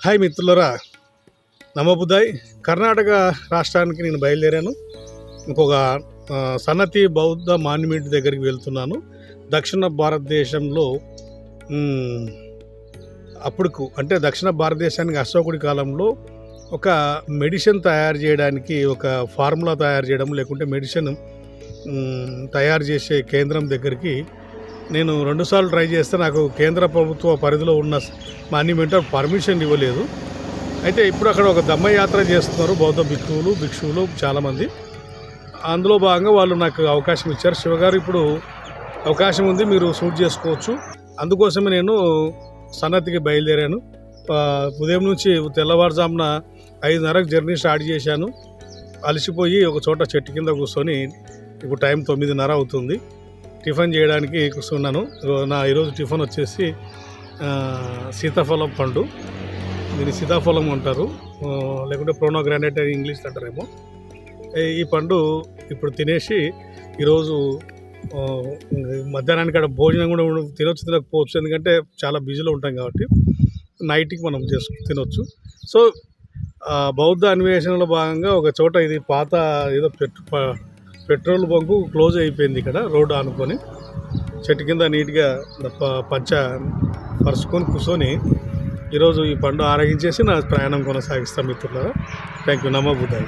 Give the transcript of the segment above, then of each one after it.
Hi మిత్రులరా, నమోబుదాయ్. కర్ణాటక రాష్ట్రానికి నేను బయలుదేరాను. ఇంకొక సన్నతి బౌద్ధ మాన్యుమెంట్ దగ్గరికి వెళ్తున్నాను. దక్షిణ భారతదేశంలో అంటే దక్షిణ భారతదేశానికి అశోకుడి కాలంలో ఒక మెడిసిన్ తయారు చేయడానికి, ఒక ఫార్ములా తయారు చేయడం, లేకుంటే మెడిసిన్ తయారు చేసే కేంద్రం దగ్గరికి నేను 2 సార్లు ట్రై చేస్తే నాకు కేంద్ర ప్రభుత్వ పరిధిలో ఉన్న మాన్యుమెంట్ పర్మిషన్ ఇవ్వలేదు. అయితే ఇప్పుడు అక్కడ ఒక దమ్మయాత్ర చేస్తున్నారు బౌద్ధ భిక్షువులు చాలామంది. అందులో భాగంగా వాళ్ళు నాకు అవకాశం ఇచ్చారు. శివగారు, ఇప్పుడు అవకాశం ఉంది, మీరు షూట్ చేసుకోవచ్చు. అందుకోసమే నేను సన్నతికి బయలుదేరాను. ఉదయం నుంచి తెల్లవారుజామున 5:30కి జర్నీ స్టార్ట్ చేశాను. అలసిపోయి ఒక చోట చెట్టు కింద కూర్చొని ఇప్పుడు టైం 9:30 అవుతుంది. టిఫిన్ చేయడానికి కూర్చున్నాను. ఈరోజు టిఫిన్ వచ్చేసి సీతాఫలం పండు, దీన్ని సీతాఫలం అంటారు, లేకుంటే ప్రోనోగ్రానైట్ అని ఇంగ్లీష్ అంటారేమో. ఈ పండు ఇప్పుడు తినేసి ఈరోజు మధ్యాహ్నానికి అక్కడ భోజనం కూడా తినకపోవచ్చు, ఎందుకంటే చాలా బిజీలో ఉంటాం కాబట్టి నైట్కి మనం తినొచ్చు. సో బౌద్ధ అన్వేషణలో భాగంగా ఒక చోట, ఇది పాత ఏదో పెట్రోల్ బంకు క్లోజ్ అయిపోయింది. ఇక్కడ రోడ్డు ఆనుకొని చెట్టు కింద నీట్గా పంచ పరుచుకొని కూర్చొని ఈరోజు ఈ పండు ఆరగించేసి నా ప్రయాణం కొనసాగిస్తాను మిత్రులారా. Thank you. నమో బుద్ధాయ.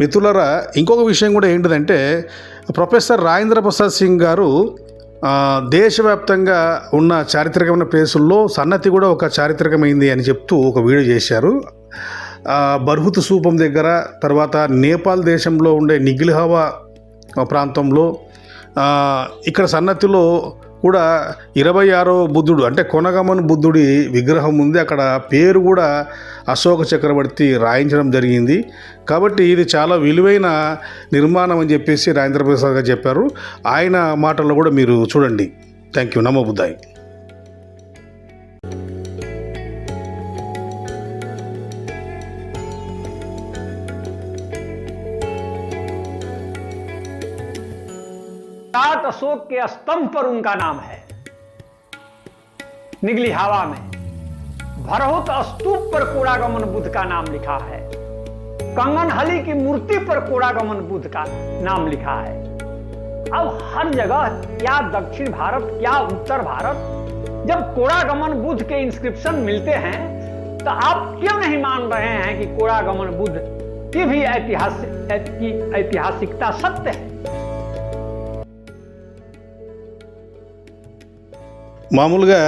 మిత్రులారా, ఇంకొక విషయం కూడా ఏంటిదంటే, ప్రొఫెసర్ రాజేంద్ర ప్రసాద్ సింగ్ గారు దేశవ్యాప్తంగా ఉన్న చారిత్రకమైన ప్లేసుల్లో సన్నతి కూడా ఒక చారిత్రకమైంది అని చెప్తూ ఒక వీడియో చేశారు. బర్హుత్ స్థూపం దగ్గర, తర్వాత నేపాల్ దేశంలో ఉండే నిగిల్హవా ప్రాంతంలో, ఇక్కడ సన్నతిలో కూడా 26వ బుద్ధుడు అంటే కొనగమన్ బుద్ధుడి విగ్రహం ఉంది. అక్కడ పేరు కూడా అశోక చక్రవర్తి రాయించడం జరిగింది. కాబట్టి ఇది చాలా విలువైన నిర్మాణం అని చెప్పేసి రాజేంద్ర ప్రసాద్ గారు చెప్పారు. ఆయన మాటల్లో కూడా మీరు చూడండి. Thank you. నమో బుద్ధాయ్. अशोक के स्तंभ पर उनका नाम है। निगली हवा में भरहुत स्तूप पर कोड़ागमन बुद्ध का नाम लिखा है। कंगनहली की मूर्ति पर कोड़ागमन बुद्ध का नाम लिखा है। अब हर जगह, क्या दक्षिण भारत, क्या उत्तर भारत, जब कोड़ागमन बुद्ध के इंस्क्रिप्शन मिलते हैं तो आप क्यों नहीं मान रहे हैं कि कोड़ागमन बुद्ध की भी ऐतिहासिकता सत्य है। మామూలుగా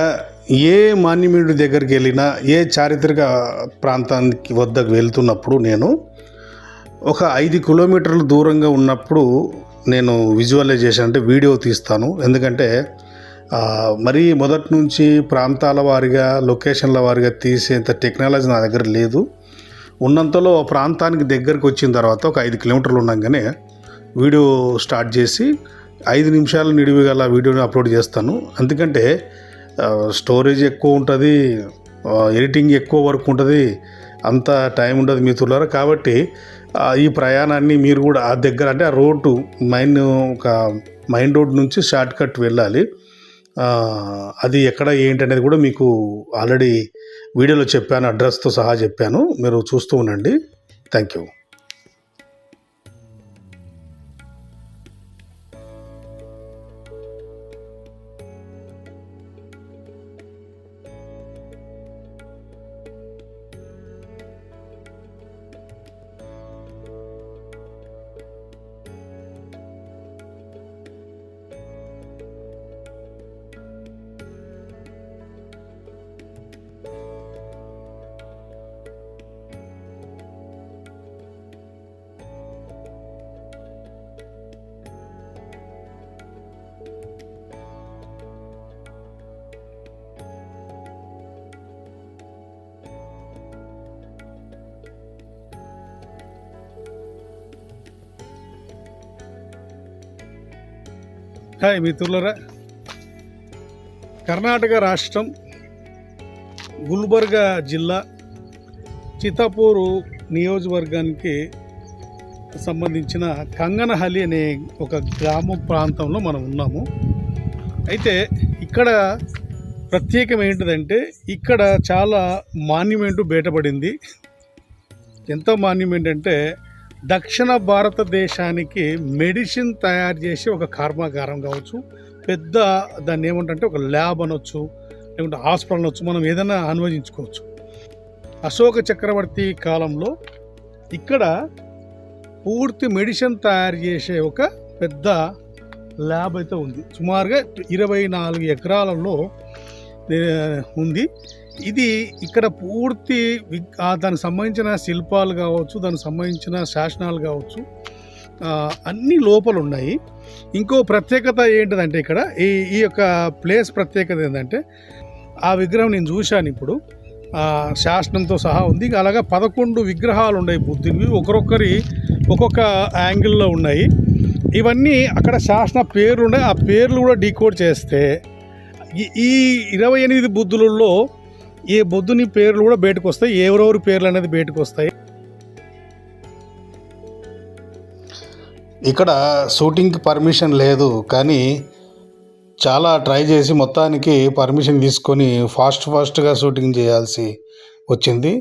ఏ మాన్యుమెంట్ దగ్గరికి వెళ్ళినా, ఏ చారిత్రక ప్రాంతానికి వద్దకు వెళ్తున్నప్పుడు నేను ఒక 5 కిలోమీటర్ల దూరంగా ఉన్నప్పుడు నేను విజువలైజేషన్ అంటే వీడియో తీస్తాను. ఎందుకంటే మరీ మొదటి నుంచి ప్రాంతాల వారిగా, లొకేషన్ల వారిగా తీసేంత టెక్నాలజీ నా దగ్గర లేదు. ఉన్నంతలో ప్రాంతానికి దగ్గరికి వచ్చిన తర్వాత ఒక 5 కిలోమీటర్లు ఉండగానే వీడియో స్టార్ట్ చేసి 5 నిమిషాల నిడివి గల వీడియోని అప్లోడ్ చేస్తాను. ఎందుకంటే స్టోరేజ్ ఎక్కువ ఉంటుంది, ఎడిటింగ్ ఎక్కువ వర్క్ ఉంటుంది, అంత టైం ఉండదు మిత్రులారా. కాబట్టి ఈ ప్రయాణాన్ని మీరు కూడా ఆ దగ్గర, అంటే ఆ రోడ్డు మైన్ రోడ్ నుంచి షార్ట్ కట్ వెళ్ళాలి. అది ఎక్కడ ఏంటి అనేది కూడా మీకు ఆల్రెడీ వీడియోలో చెప్పాను, అడ్రస్తో సహా చెప్పాను. మీరు చూస్తూ ఉండండి. Thank you. హాయ్ మిత్రులరా, కర్ణాటక రాష్ట్రం గుల్బర్గా జిల్లా చిత్తాపూర్ నియోజకవర్గానికి సంబంధించిన కంగనహల్లి అనే ఒక గ్రామ ప్రాంతంలో మనం ఉన్నాము. అయితే ఇక్కడ ప్రత్యేకం ఏంటిదంటే ఇక్కడ చాలా మాన్యుమెంటు బయటపడింది. ఎంత మాన్యుమెంట్ అంటే దక్షిణ భారతదేశానికి మెడిసిన్ తయారు చేసే ఒక కర్మాగారం కావచ్చు, పెద్ద దాన్ని ఏమంటే ఒక ల్యాబ్ అనొచ్చు, లేకుంటే హాస్పిటల్ అనొచ్చు, మనం ఏదైనా అనువదించుకోవచ్చు. అశోక చక్రవర్తి కాలంలో ఇక్కడ పూర్తి మెడిసిన్ తయారు చేసే ఒక పెద్ద ల్యాబ్ అయితే ఉంది. సుమారుగా 24 ఎకరాలలో ఉంది. ఇది ఇక్కడ పూర్తి దానికి సంబంధించిన శిల్పాలు కావచ్చు, దానికి సంబంధించిన శాసనాలు కావచ్చు, అన్నీ లోపల ఉన్నాయి. ఇంకో ప్రత్యేకత ఏంటిదంటే ఇక్కడ ఈ యొక్క ప్లేస్ ప్రత్యేకత ఏంటంటే ఆ విగ్రహం నేను చూశాను ఇప్పుడు, శాసనంతో సహా ఉంది. అలాగా 11 విగ్రహాలు ఉన్నాయి బుద్ధునివి, ఒక్కొక్క యాంగిల్లో ఉన్నాయి. ఇవన్నీ అక్కడ శాసన పేర్లు ఉన్నాయి. ఆ పేర్లు కూడా డీకోడ్ చేస్తే ఈ 28 బుద్ధులలో ఏ బుద్ధుని పేర్లు కూడా బయటకు వస్తాయి, ఎవరెవరి పేర్లు అనేది బయటకు వస్తాయి. ఇక్కడ షూటింగ్కి పర్మిషన్ లేదు, కానీ చాలా ట్రై చేసి మొత్తానికి పర్మిషన్ తీసుకొని ఫాస్ట్గా షూటింగ్ చేయాల్సి వచ్చింది.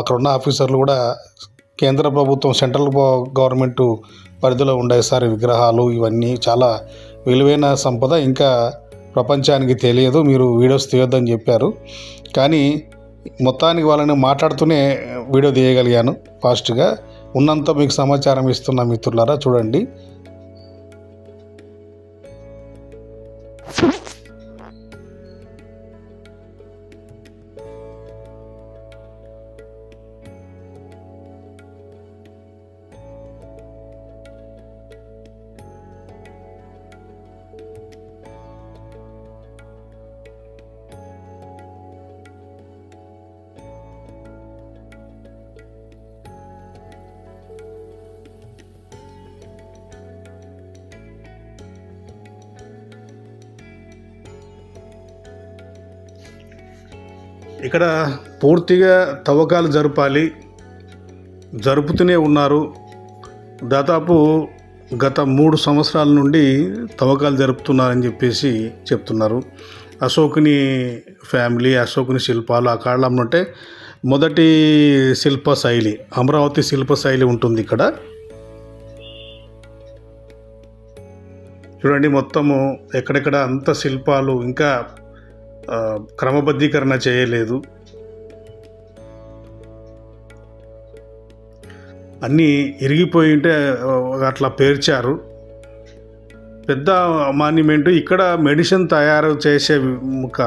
అక్కడ ఉన్న ఆఫీసర్లు కూడా కేంద్ర ప్రభుత్వం, సెంట్రల్ గవర్నమెంట్ పరిధిలో ఉండే సార్ విగ్రహాలు ఇవన్నీ చాలా విలువైన సంపద, ఇంకా ప్రపంచానికి తెలియదు, మీరు వీడియోస్ తీయొద్దని చెప్పారు. కానీ మొత్తానికి వాళ్ళని మాట్లాడుతూనే వీడియో తీయగలిగాను ఫాస్ట్గా. ఉన్నంత మీకు సమాచారం ఇస్తున్న మిత్రులారా, చూడండి. ఇక్కడ పూర్తిగా తవ్వకాలు జరుపుతూనే ఉన్నారు. దాదాపు గత 3 సంవత్సరాల నుండి తవ్వకాలు జరుపుతున్నారని చెప్పేసి చెప్తున్నారు. అశోకుని ఫ్యామిలీ, అశోకుని శిల్పాలు ఆ కాలంలో అంటే మొదటి శిల్పశైలి అమరావతి శిల్పశైలి ఉంటుంది ఇక్కడ. చూడండి, మొత్తము ఎక్కడెక్కడ అంత శిల్పాలు ఇంకా క్రమబద్ధీకరణ చేయలేదు. అన్నీ ఇరిగిపోయి ఉంటే అట్లా పేర్చారు. పెద్ద మాన్యుమెంటు. ఇక్కడ మెడిసిన్ తయారు చేసే ఒక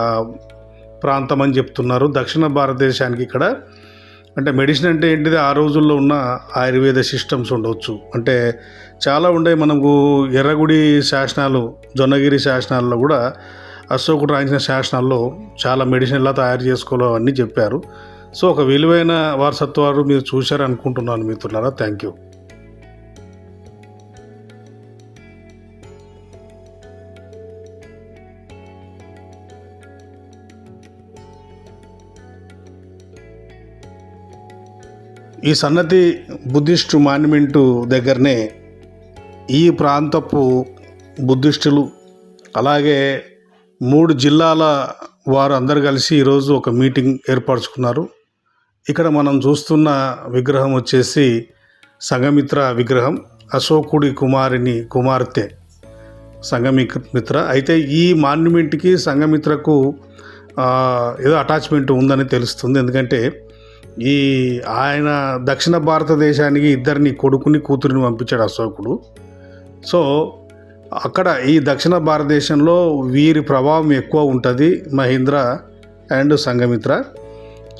ప్రాంతం అని చెప్తున్నారు దక్షిణ భారతదేశానికి. ఇక్కడ అంటే మెడిసిన్ అంటే ఏంటిది, ఆ రోజుల్లో ఉన్న ఆయుర్వేద సిస్టమ్స్ ఉండవచ్చు, అంటే చాలా ఉండే. మనకు ఎర్రగుడి శాసనాలు, జొన్నగిరి శాసనాల్లో కూడా అశోకుడు రాయించిన శాసనాల్లో చాలా మెడిసిన్ ఎలా తయారు చేసుకోవాలో అన్నీ చెప్పారు. సో ఒక విలువైన వారసత్వాలు మీరు చూశారు అనుకుంటున్నాను మిత్రులారా. Thank you. ఈ సన్నతి బుద్ధిస్టు మాన్యుమెంటు దగ్గరనే ఈ ప్రాంతపు బుద్ధిస్టులు, అలాగే 3 జిల్లాల వారు అందరు కలిసి ఈరోజు ఒక మీటింగ్ ఏర్పరచుకున్నారు. ఇక్కడ మనం చూస్తున్న విగ్రహం వచ్చేసి సంఘమిత్ర విగ్రహం, అశోకుడి కుమార్తె సంఘమిత్ర. అయితే ఈ మాన్యుమెంట్కి సంఘమిత్రకు ఏదో అటాచ్మెంట్ ఉందని తెలుస్తుంది. ఎందుకంటే ఆయన దక్షిణ భారతదేశానికి 2 కొడుకుని కూతురిని పంపించాడు అశోకుడు. సో అక్కడ ఈ దక్షిణ భారతదేశంలో వీరి ప్రభావం ఎక్కువ ఉంటుంది, మహేంద్ర అండ్ సంఘమిత్ర.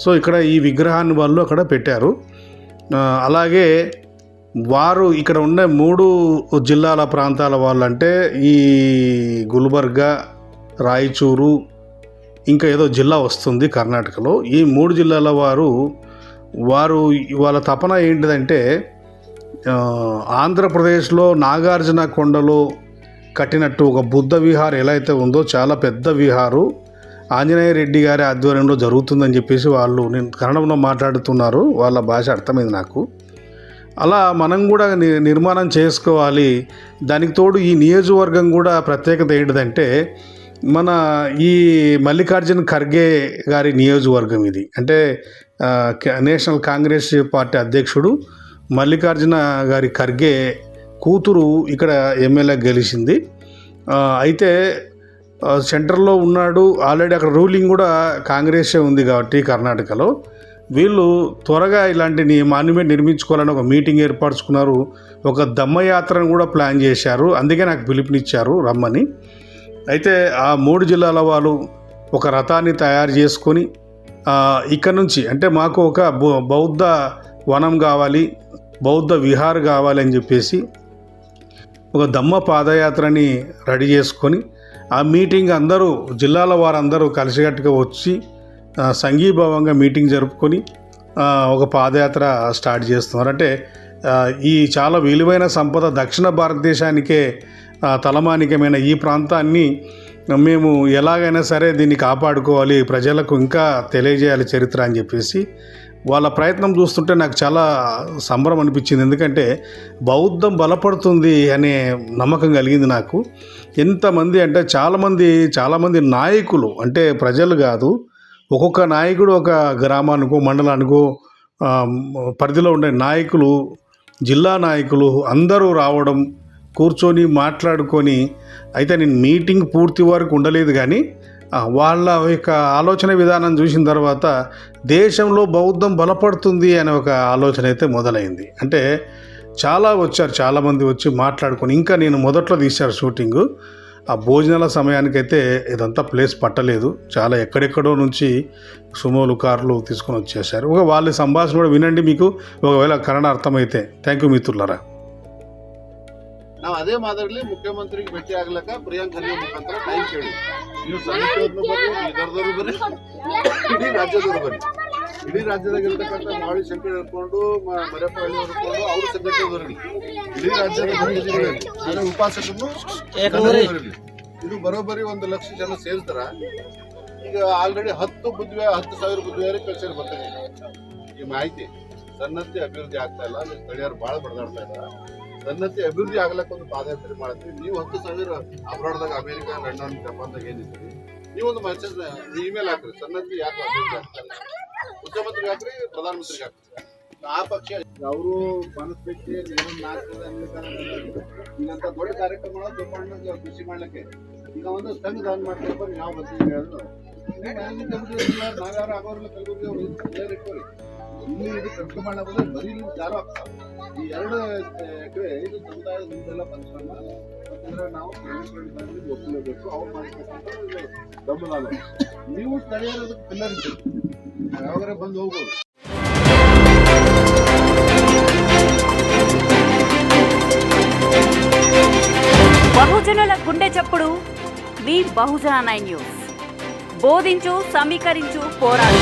సో ఇక్కడ ఈ విగ్రహాన్ని వాళ్ళు అక్కడ పెట్టారు. అలాగే వారు ఇక్కడ ఉన్న 3 జిల్లాల ప్రాంతాల వాళ్ళు, అంటే ఈ గుల్బర్గా, రాయచూరు, ఇంకా ఏదో జిల్లా వస్తుంది కర్ణాటకలో. ఈ 3 జిల్లాల వారు వాళ్ళ తపన ఏంటిదంటే ఆంధ్రప్రదేశ్లో నాగార్జున కొండలో కట్టినట్టు ఒక బుద్ధ విహార్ ఎలా అయితే ఉందో, చాలా పెద్ద విహారు ఆంజనేయ రెడ్డి గారి ఆధ్వర్యంలో జరుగుతుందని చెప్పేసి వాళ్ళు నేను కన్నడంలో మాట్లాడుతున్నారు. వాళ్ళ భాష అర్థమైంది నాకు. అలా మనం కూడా నిర్మాణం చేసుకోవాలి. దానికి తోడు ఈ నియోజకవర్గం కూడా ప్రత్యేకత ఏంటిదంటే మన ఈ మల్లికార్జున్ ఖర్గే గారి నియోజకవర్గం ఇది. అంటే నేషనల్ కాంగ్రెస్ పార్టీ అధ్యక్షుడు మల్లికార్జున గారి ఖర్గే కూతురు ఇక్కడ ఎమ్మెల్యే గెలిచింది. అయితే సెంటర్లో ఉన్నాడు, ఆల్రెడీ అక్కడ రూలింగ్ కూడా కాంగ్రెసే ఉంది కాబట్టి కర్ణాటకలో వీళ్ళు త్వరగా ఇలాంటి మాన్యుమెంట్ నిర్మించుకోవాలని ఒక మీటింగ్ ఏర్పరచుకున్నారు. ఒక దమ్మయాత్రను కూడా ప్లాన్ చేశారు. అందుకే నాకు పిలుపునిచ్చారు రమ్మని. అయితే ఆ 3 జిల్లాల వాళ్ళు ఒక రథాన్ని తయారు చేసుకొని ఇక్కడ నుంచి, అంటే మాకు ఒక బౌద్ధ వనం కావాలి, బౌద్ధ విహార్ కావాలి అని చెప్పేసి ఒక దమ్మ పాదయాత్రని రెడీ చేసుకొని ఆ మీటింగ్ అందరూ జిల్లాల వారందరూ కలిసికట్టుగా వచ్చి సంఘీభావంగా మీటింగ్ జరుపుకొని ఒక పాదయాత్ర స్టార్ట్ చేస్తున్నారు. అంటే ఈ చాలా విలువైన సంపద దక్షిణ భారతదేశానికే తలమానికమైన ఈ ప్రాంతాన్ని మేము ఎలాగైనా సరే దీన్ని కాపాడుకోవాలి, ప్రజలకు ఇంకా తెలియజేయాలి చరిత్ర అని చెప్పేసి వాళ్ళ ప్రయత్నం చూస్తుంటే నాకు చాలా సంబరం అనిపించింది. ఎందుకంటే బౌద్ధం బలపడుతుంది అనే నమ్మకం కలిగింది నాకు. ఎంతమంది అంటే చాలామంది నాయకులు, అంటే ప్రజలు కాదు, ఒక్కొక్క నాయకుడు ఒక గ్రామానికో మండలానికో పరిధిలో ఉండే నాయకులు, జిల్లా నాయకులు అందరూ రావడం, కూర్చొని మాట్లాడుకొని, అయితే నేను మీటింగ్ పూర్తి వరకు ఉండలేదు కానీ వాళ్ళ యొక్క ఆలోచన విధానం చూసిన తర్వాత దేశంలో బౌద్ధం బలపడుతుంది అనే ఒక ఆలోచన అయితే మొదలైంది. అంటే చాలామంది వచ్చి మాట్లాడుకొని, ఇంకా నేను మొదట్లో తీశారు షూటింగు. ఆ భోజనాల సమయానికైతే ఇదంతా ప్లేస్ పట్టలేదు, చాలా ఎక్కడెక్కడో నుంచి సుమోలు కార్లు తీసుకొని వచ్చేసారు. వాళ్ళ సంభాషణ కూడా వినండి, మీకు ఒకవేళ కన్నడ ಅರ್ಥమైతే. ಥ್ಯಾಂಕ್ ಯು ಮಿತ್ರರೇ. ನಾವು ಅದೇ ಮಾತಾಡಲಿ ಮುಖ್ಯಮಂತ್ರಿಗೆ ಭೇಟಿ ಆಗ್ಲಕ್ಕ ಪ್ರಿಯಾಂಕ್ ಖರ್ಗೆ ಮುಖಾಂತರ ಟೈಮ್ ಕೇಳಿ, ನೀವು ಸಮಿತಿಯವ್ರನ್ನ ಬರ್ರಿ, ಇದರದವ್ರು ಬರ್ರಿ, ಇಡೀ ರಾಜ್ಯದವ್ರು ಬರ್ರಿ. ಇಡೀ ರಾಜ್ಯದಾಗ ಇರ್ತಕ್ಕಂಥ ಮಾವಳಿ ಶಂಕರ್ ಹಿಡ್ಕೊಂಡು ಮರೆಪಳ್ಳಿ ಹಿಡ್ಕೊಂಡು ಅವ್ರ ಸಂಘಟನೆ ಬರಲಿ, ಇಡೀ ರಾಜ್ಯದ ಉಪಾಸಕರು ಬರಲಿ. ಇದು ಬರೋಬ್ಬರಿ 1 ಲಕ್ಷ ಜನ ಸೇರ್ತಾರ. ಈಗ ಆಲ್ರೆಡಿ 10,000 ಬುದ್ಧಿವಾರಿ ಕಲ್ಚರ್ ಬರ್ತಾರೆ. ಈ ಮಾಹಿತಿ ಸನ್ನತಿ ಅಭಿವೃದ್ಧಿ ಆಗ್ತಾ ಇಲ್ಲ, ಸ್ಥಳೀಯರು ಭಾಳ ಬಡದಾಡ್ತಾ ಇದ್ದಾರೆ. ಸನ್ನತಿ ಅಭಿವೃದ್ಧಿ ಆಗ್ಲಕ್ಕ ಒಂದು ಪಾದಯಾತ್ರೆ ಮಾಡ್ತೀವಿ. ನೀವು 10,000 ಅಬ್ರಾಡ್ದಾಗ ಅಮೆರಿಕ, ಲಂಡನ್, ಜಪಾನ್ದಾಗ ಏನಿದ್ದೀರಿ, ನೀವೊಂದು ಮೆಸೇಜ್ ಇಮೇಲ್ ಹಾಕ್ರಿ, ಸನ್ನತಿ ಯಾಕೆ ಅಭಿವೃದ್ಧಿ ಆಗ್ತಾರೆ, ಮುಖ್ಯಮಂತ್ರಿಗೆ ಹಾಕ್ರಿ, ಪ್ರಧಾನಮಂತ್ರಿಗೆ ಹಾಕ್ರಿ. ಆ ಪಕ್ಷ ಅವರು ಮನಸ್ಬಿಟ್ಟು ಈಗಂತ ದೊಡ್ಡ ಕಾರ್ಯಕ್ರಮ ತಗೊಂಡು ಕೃಷಿ ಮಾಡ್ಲಿಕ್ಕೆ ಈಗ ಒಂದು ಸಂಘ ದಾನ ಮಾಡ್ತಾರೆ. ಯಾವ ಬರ್ತೀವಿ ಹೇಳೋದು ನಾವ್ಯಾರು ಆಗೋರ್ಲ ಕಲಬುರ್ಗಿ ಅವರು ಇಟ್ಕೋರಿ. ಇಲ್ಲಿ ಇದು ಕಟ್ಟ ಮಾಡಬಹುದು, ಬರೀ ನೀವು ಯಾರು ಆಗ್ತಾರೆ. ಈ 2 ಎಕರೆ ಇದು ಸಮುದಾಯದ ಮುಂದೆಲ್ಲ ಪಂಚನಾಮ, ಯಾಕಂದ್ರೆ ನಾವು ಒಪ್ಪಿರಬೇಕು, ಅವ್ರು ಮಾಡಿರ್ತಕ್ಕಂಥ ದಮ್ಮದಾನ. ನೀವು ಸ್ಥಳೀಯರ ಪಿಲ್ಲರ್ ಇದ್ದೀರಿ, ಯಾವಾಗಾರ ಬಂದು ಹೋಗ್ಬೋದು. బహుజనుల గుండె చప్పుడు మీ బహుజన 9 న్యూస్. బోధించు, సమీకరించు, పోరాడు.